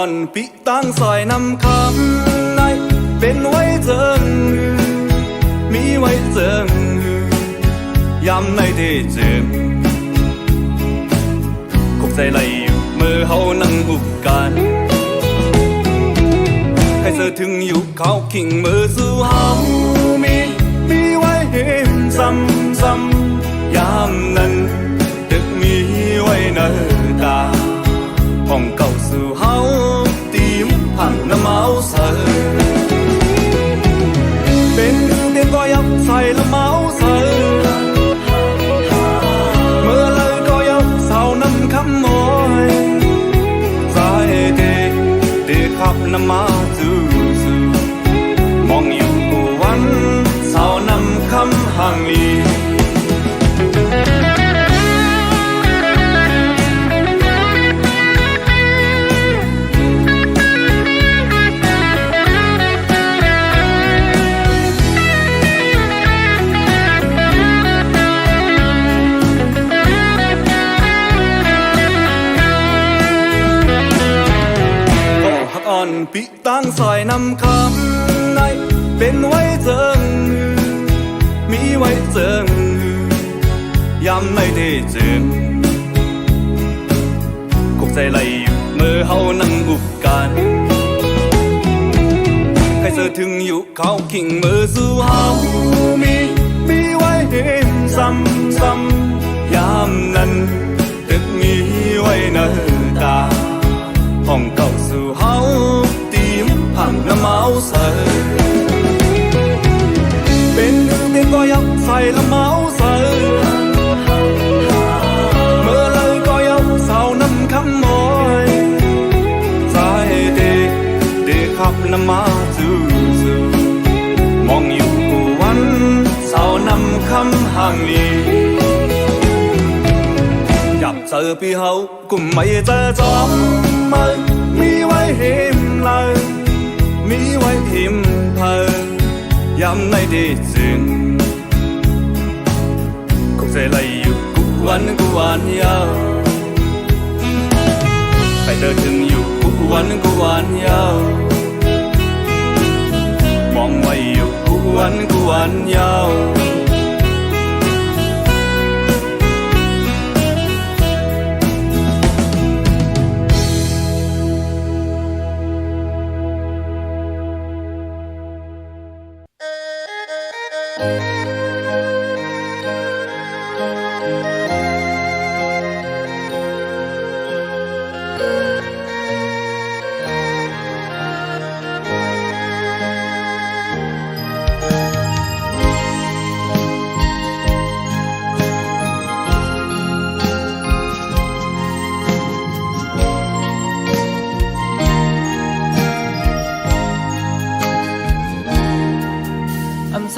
อ่อนปิตั้งซอยนำคำในเป็นไว้เจิงมีไว้เจิงย้ำในที่เจิงคงใจไหลอยู่เมื่อเฮานั่งอุบกันให้เธอถึงอยู่เขาขิงมือสู่เฮามีไว้เห็นซ้ำๆยามนั้นดึกมีไว้เนตาห้องเก่าสู่เฮาตีมผ่านน้ำเมาเสยเป็นเตียงก็ยับใส่ละเมาเสยเมื่อเลยก็ยับเศร้าน้ำคำมอยใจเด็กขับน้ำมาจู่มองอยู่กูวันเศร้านำคำห่างลีอ่อนปิตั้งซอยนำคำในเป็นไว้เจิงมีไว้เจิงย้ำในที่เจิงคงใจไหลอยู่เมื่อเฮานั่งอุบกันให้เธอถึงอยู่เขาขิงมือสู่เฮามีไว้เห็นซ้ำๆยามนั้นตึกมีไว้เนตาห้องเก่าสู่เฮาตีมผ่านน้ำเมาเสยเป็นเตียงก็ยับใส่ละเมาเสยเมื่อเลยก็ยับเศร้าน้ำคำมอยใจเด็กขับน้ำมาจู่มองอยู่กูวันเศร้าน้ำคำห่างลียับเจอพี่เฮากุมไม่เจอจอมมีไว้เห็มเลยมีไว้เห็มเพอย้ำในที่จริงคงใจไหลอยู่กูวันยาวใครเดินถึงอยู่กูวันยาวมองไว้อยู่กูวันยาว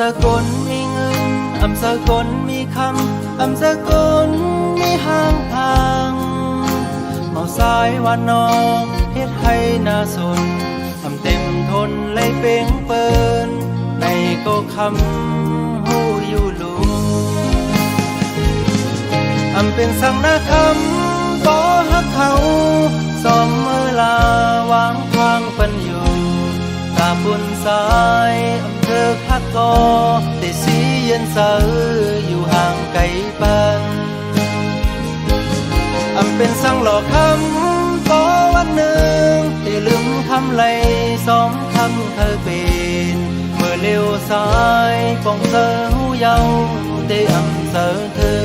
สกลมีเงินสกลมีคำสกลมีห้างทางเมาสายวันนองเฮ็ดให้น่าสนเต็มทนเลยเป่งเปินในก็คำหูอยู่ลุงเป็นสังนาคำบ่ฮักเขาสอมมือลาวางทางปันอยู่ตาบุญสายเธอพัดก็แต่สีเย็นเสออยู่ห่างไกลปันเป็นสังหลอกคำก็วันหนึ่งที่ลืมคำไหลสองคำเธอเป็นเมื่อเลี้ยวซ้ายป้องเธอหูเยาแต่เสอเธอ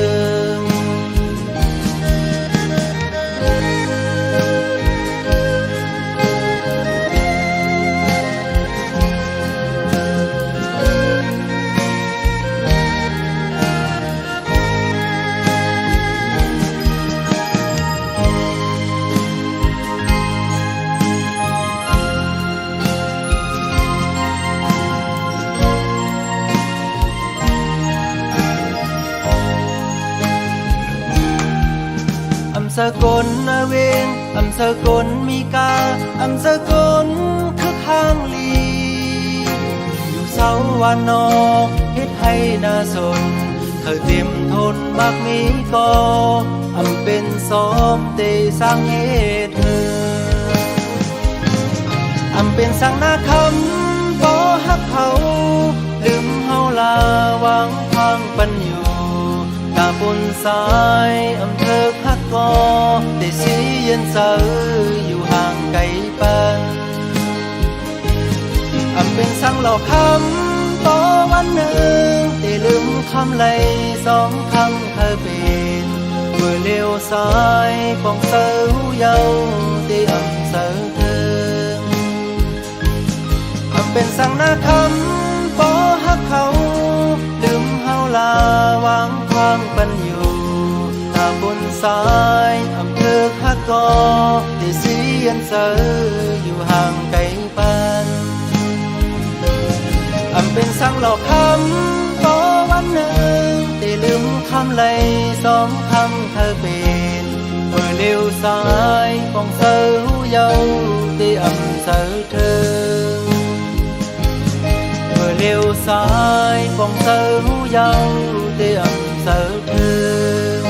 สกลนาเวงสกลมีกาสกลคือข้างลีอยู่เสาวันนอกเฮ็ดให้น่าสนเคยเต็มทนมากมีก็เป็นซ้อมเตสร้างเหตุ เป็นสังนาคำบ่ฮักเขาลืมเฮาลาวางทางปันอยู่ตาบนสายอำเภอฮักกอได้สีเย็นเสออยู่ห่างไกลปันเป็นสังหลอกคำต่อวันหนึ่งได้ลืมคำไหลสองคำเคยเป็นเมื่อเลี้ยวซ้ายป้องเสาเยาได้เสาเธอเป็นสังนาคำบ่ฮักเขาลืมเฮาลาวางความปันอยู่ตาบนสายอำเภอฮักกอได้เสียนเสออยู่ห่างไกลปันเป็นสังหลอกคำต่อวันหนึ่งได้ลืมคำไหลสองคำเธอเป็นเมื่อเลี้ยวซ้ายป้องเสาเยาได้เสาเธอเมื่อเลี้ยวซ้ายป้องเสาเยาได้เสาเธอ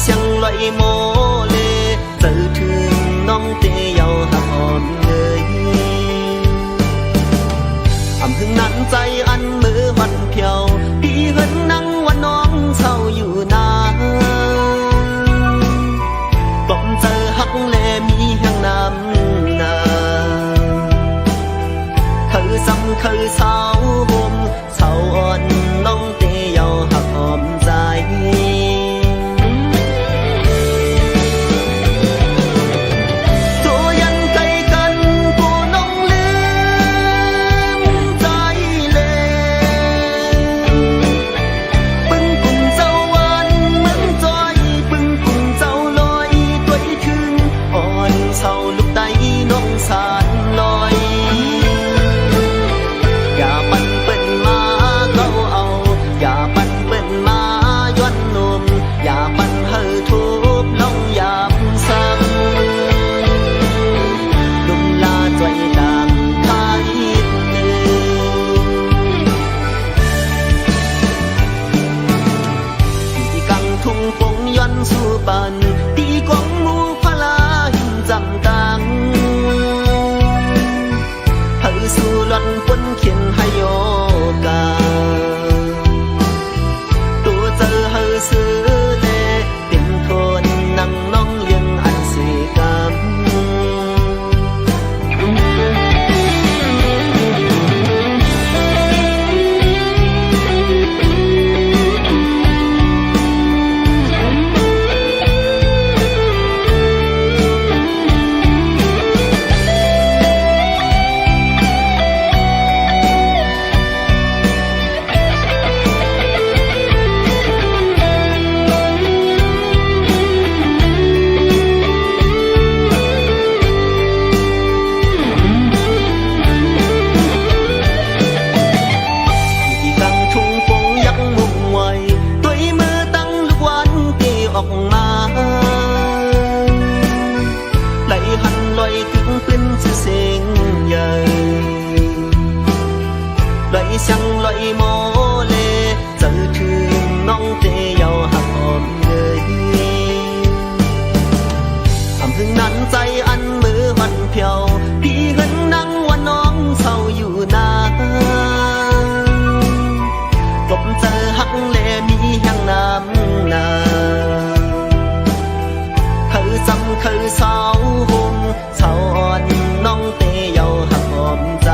chẳng loại mô lê tự thương nông tê giàu hạt hòn người hưng nắnใจอันมือวันเพียวพี่เหินนั่งวันน้องเศร้าอยู่นานก่อนเจอหักแลมีแห่งน้ำนาเคยซ้ำเคยเศร้าบ่มเศร้าอ่อนน้องเตยาวหักหอมใจchẳng loại mô lê tự thương nông tê giàu hạt hòm người hưng nắnใจอันมือวันเพียวพี่เหินนั่งวันน้องเศร้าอยู่นานกบเจอหักแลมีแห่งน้ำนาเคยซ้ำเคยเศร้าห่มเศร้าอ่อนน้องเตยาวหักหอมใจ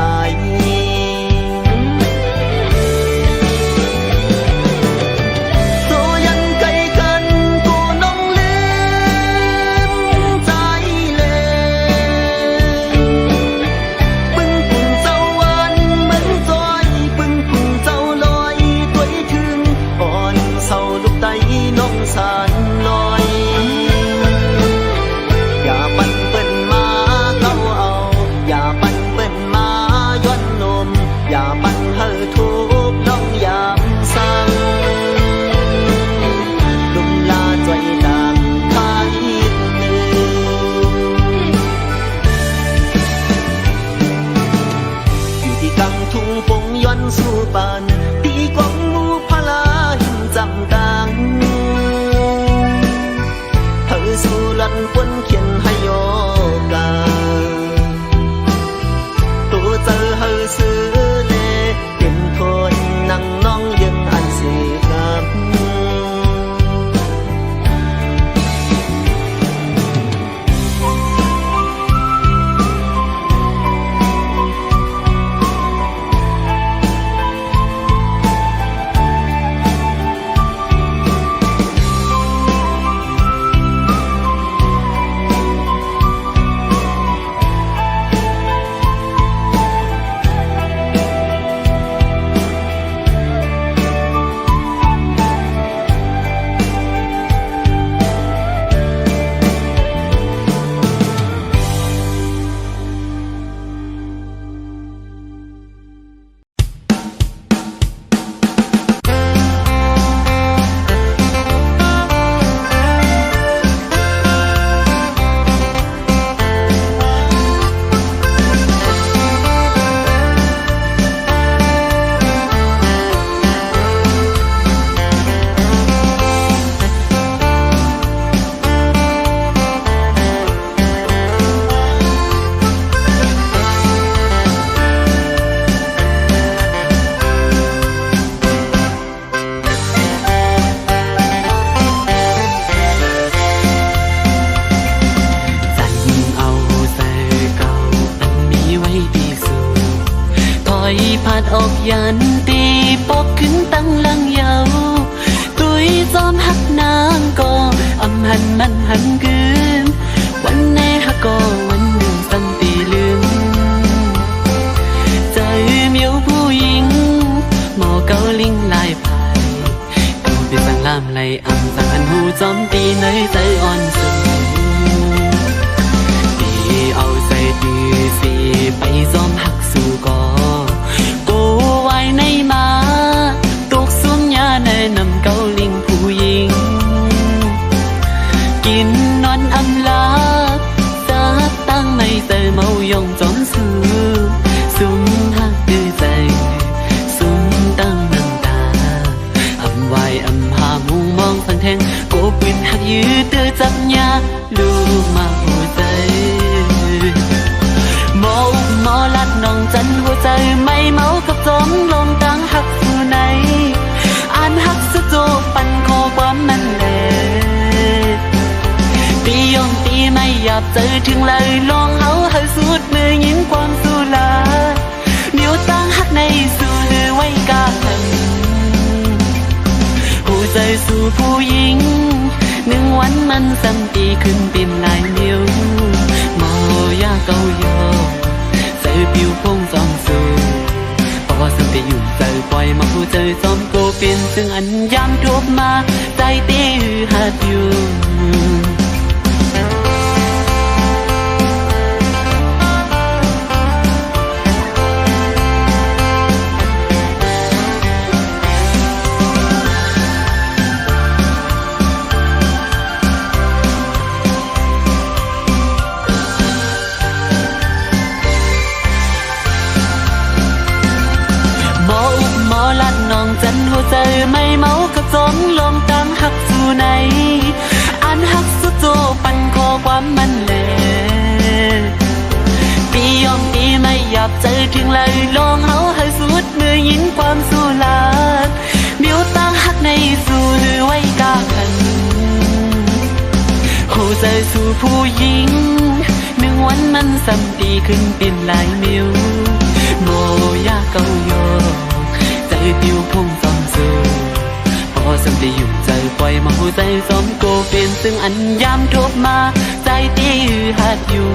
ออกยันตีปอกขึ้นตั้งลังยาวตุยจอมหักนางก็อำหันมันหันคืนวันไหนหักก็วันหนึ่งสันตีลืมใจเมียวผู้หญิงหมอเกาลิงลายพายกูไปสั่งลามไลอำสั่งหันหูจอมตีในใจอ่อนสูตีเอาใจดีสิไปจอมหักสู่ก็กูไว้ในมาตกสุ่มยาในนำเกาลิงผู้หญิงกินนอนอำลาสักตั้งไม่เจอเมายองจอมสื่อสุ่มหักดื้อใจสุ่มตั้งน้ำตาอำไว้อำหามุงมองฟันแทงโกปินหักยืดเตือจับยาลูกมาหัวใจหมออุกหมอลัดน้องจันหัวใจไม่เมากับจอมลงตั้งหักสู่ไหนอ่านหักสุดโจปันคอความมันแหลตียองตีไม่หยาบเจอถึงเลยลองเอาให้สุดมือยิ้มความสุลาเมียวตั้งหักในสู่หรือไว้กาหันหัวใจสู่ผู้หญิงหนึ่งวันมันสัมตีขึ้นเป็นลายเมียวมอยาเกาโยใจผิวพงจอมสูพอสัมตีอยู่ใจปล่อยมาหัวใจจอมโกเป็นซึ่งอันยามทุบมาใจตีหือหัดอยู่น้องจันหัวใจไม่เมากับจอมลองตั้งหักสู่ไหนอ่านหักสุดโจปันคอความมันแหลตียอมตีไม่หยาบใจถึงเลยลองเอาให้สุดมือยินความสู่ลาดเมียวตั้งหักในสู่หรือไว้กาขันหัวใจสู่ผู้หญิงหนึ่งวันมันสัมตีขึ้นเป็นลายเมียวโมยาเกาโยใจผิวพงจอมสูพอสัมตีอยู่ใจปล่อยมาหัวใจจอมโกเป็นซึ่งอันยามทุบมาใจตีหัดอยู่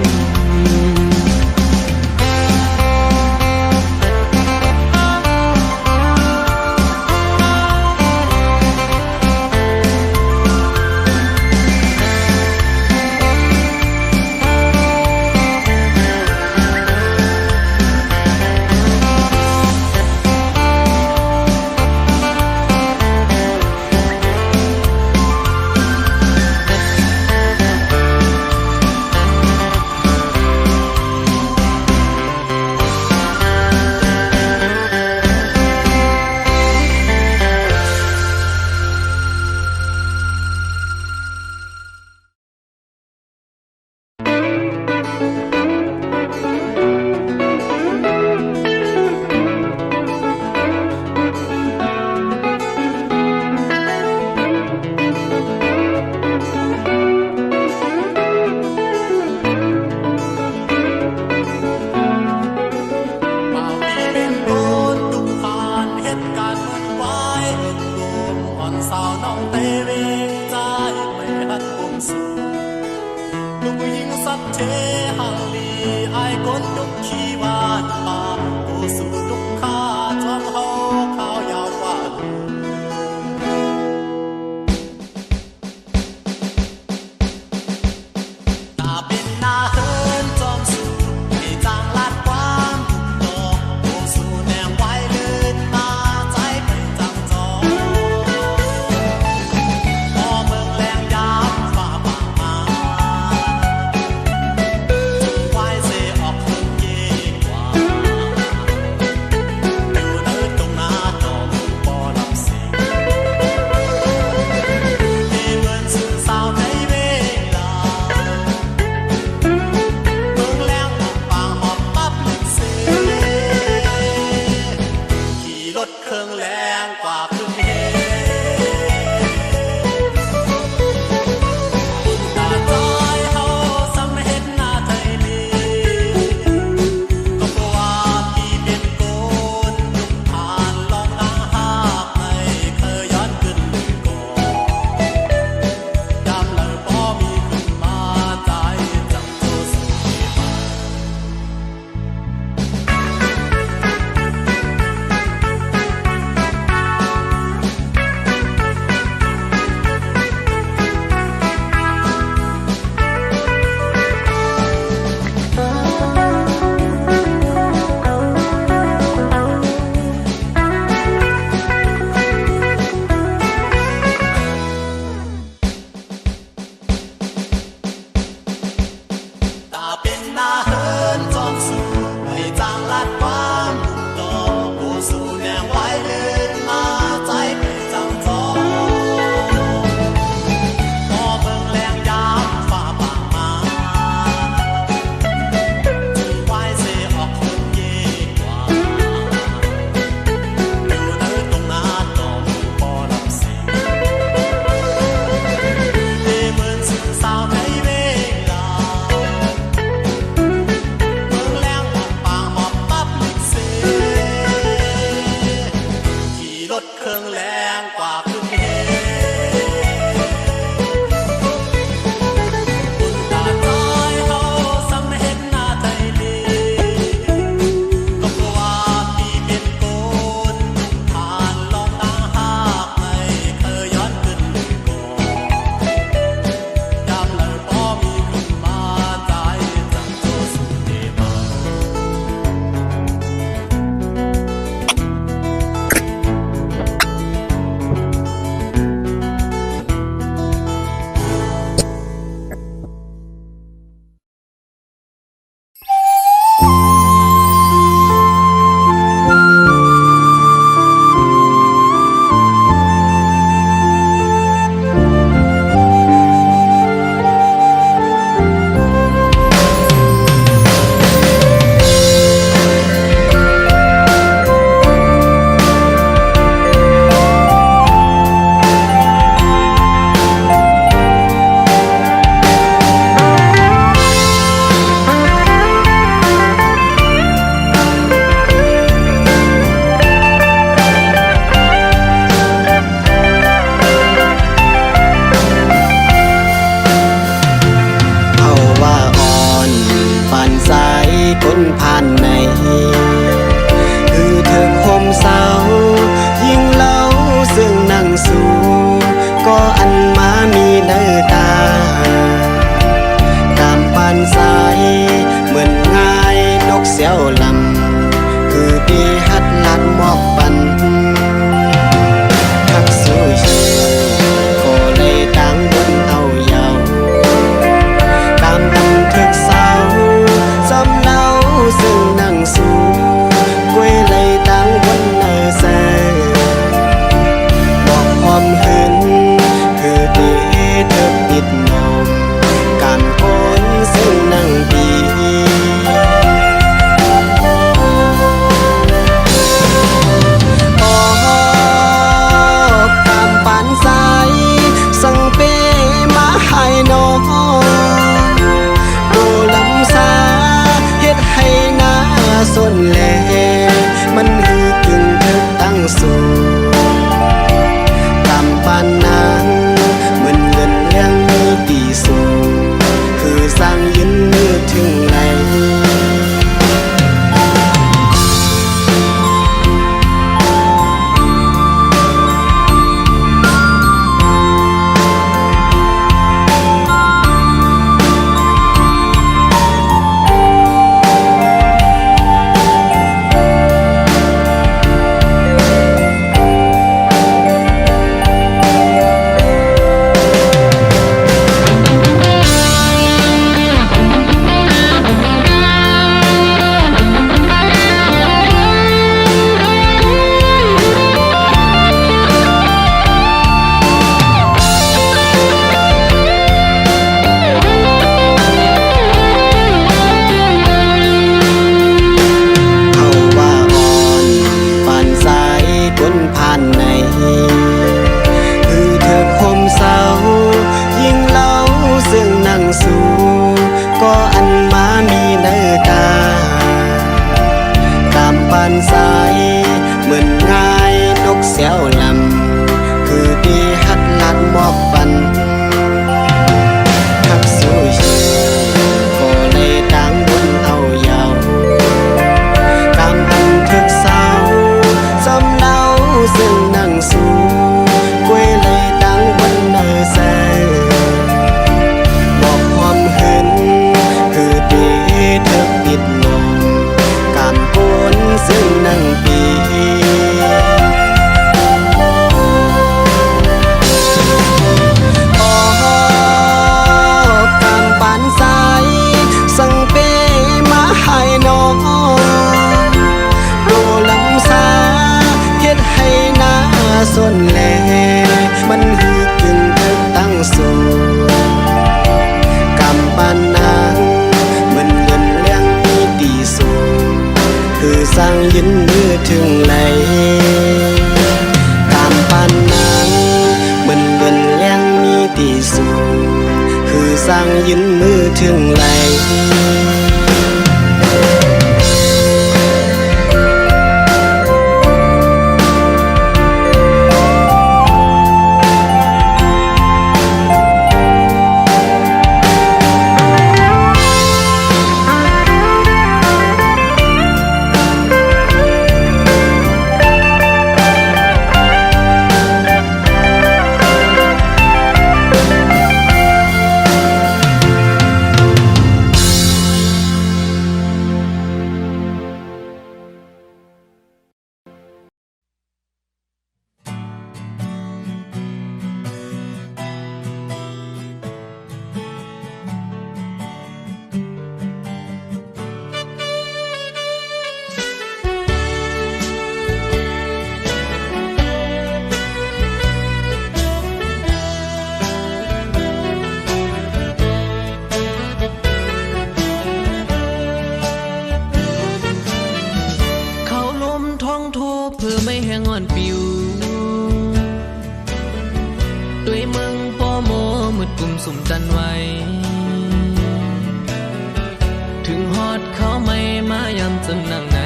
ดเขาไม่มายำจึงนั่งไง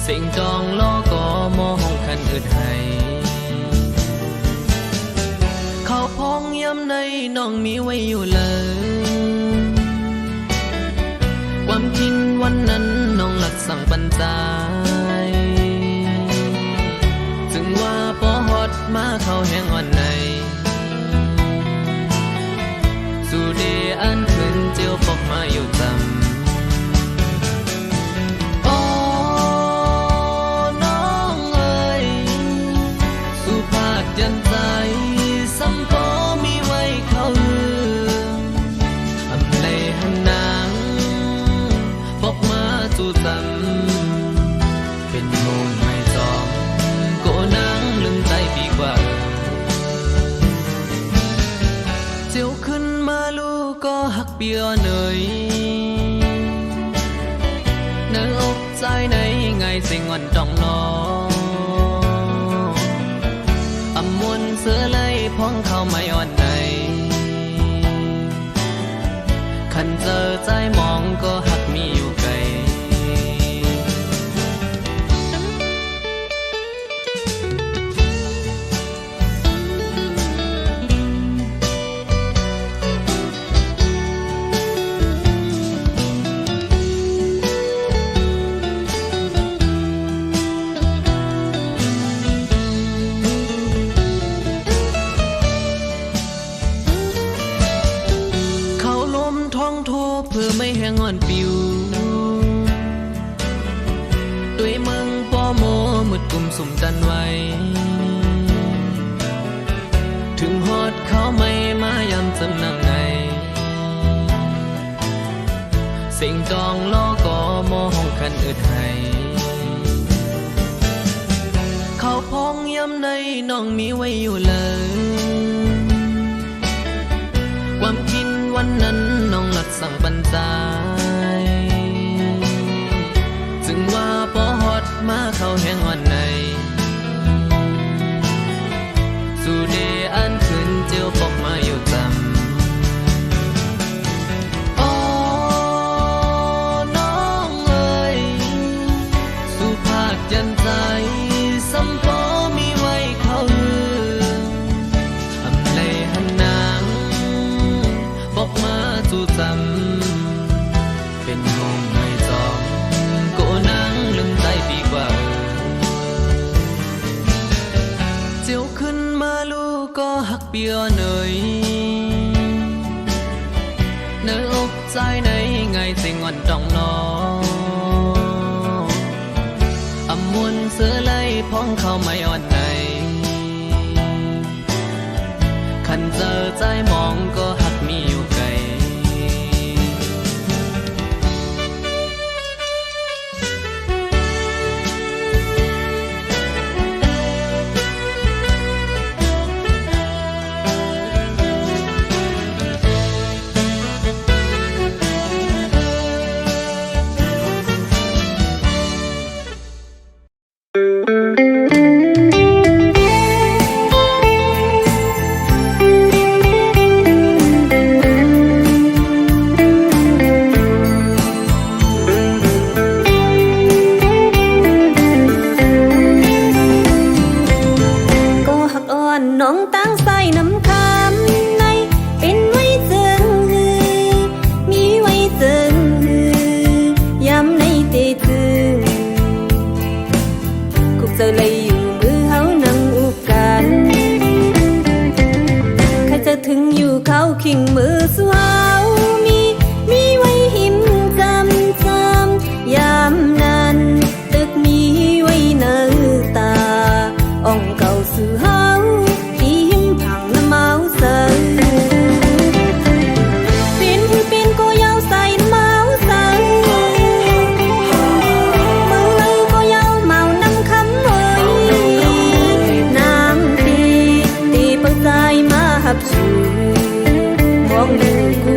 สิ่งจองล้อก็มองห้องคันอึดให้เขาพองย้ำในน้องมีไว้อยู่เลยความจริงวันนั้นน้องหลักสั่งปัญจายถึงว่าพอฮอดมาเขาแห้งอ่อนในสู่เดอันขึ้นเจียวปอกมาอยู่จำโอ้น้องเอ๋ยสู่ภาคยันใจสัมพอมีไว้เขาอำเลหันนางปอกมาสู่จำเป็นโมงไม่จอมโกนางลืมใจปีกว่าเจียวขึ้นมาลูกก็หักเปียเนยเนื้ออกใจในไงสิ่งวันจ้องนออำมวนเสือไล่พ้องเขาไม่อ่อนในคันเจอใจมองก็หักมีอยู่ไกลเพื่อไม่แห้งอ่อนปิวด้วยมึงป้อโมมืดกุมสุ่มกันไว้ถึงฮอดเขาไม่มายำจำนำไงสิ่งจองล้อก็มองห้องคันอึดให้เขาพองย้ำในน้องมีไว้อยู่เลยความกินวันนั้นน้องหลักสั่งปัญจายจึงว่าพอฮอดมาเขาแห้งอ่อนในสู่เดอันขึ้นเจียวปอกมาอยู่จำโอ้น้องเอ๋ยสู่ภาคยันใจสัมพอมีไว้เขาอำเลหันนางบอกมาสู่จำเป็นงงไม่จอมโกนางลืมใจปีกว่าเจียวขึ้นมาลูกก็หักเปียเนยเนื้ออกใจในไงสิ่งอ่อนจ้องนออำมวนเสือไล่พ้องเขาไม่อ่อนในคันเจอใจมองก็หักมีอยู่ไกลน้องตั้งใส่น้ำคำในเป็นไว้เจิงฮือมีไว้เจิงฮือยำในเตจือคุกเจอเลยอยู่มือเฮานั่งอุกกันใครจะถึงอยู่เขาขิงมือสวาวมีไว้หิมจำยามนั้นตึกมีไว้เนื้อตาอ่องเก่าสื่อเฮาเป็นก็ยาวใส่เมาใส่มือเลยก็ยาวเมาน้ำคำเอ้ยน้ำตีเปิดใจมาหับชูมองดูกู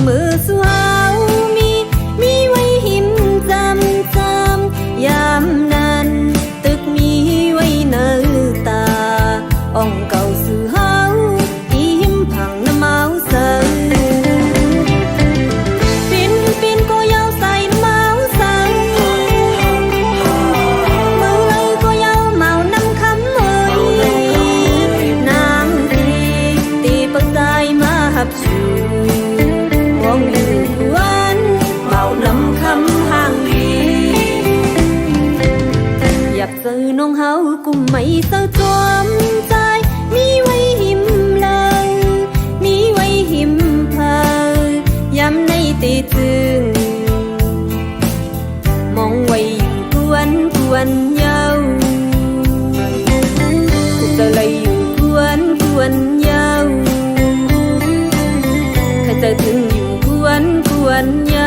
มือสวาวมีไว้หิมจำยามนั้นตึกมีไว้เนื้อตาอ่องเก่าสื่อเฮาอีหิมผังน้ำเมาเสือปินก็ยาวใส่น้ำเมาเสือมือเลยก็ยาวเมาน้ำคำเมยนางตีปักใจมาหับชูมองอยู่วันเมาน้ำคำห่างดีอยากซื้อน้องเฮากุมไม่เศร้าจอมใจมีไว้หิมเลยมีไว้หิมเพอยำในตีจึงมองไว้อยู่กวนเยาจะเลยอยู่กวนเยาใครจะถึงอยู่กวนเยา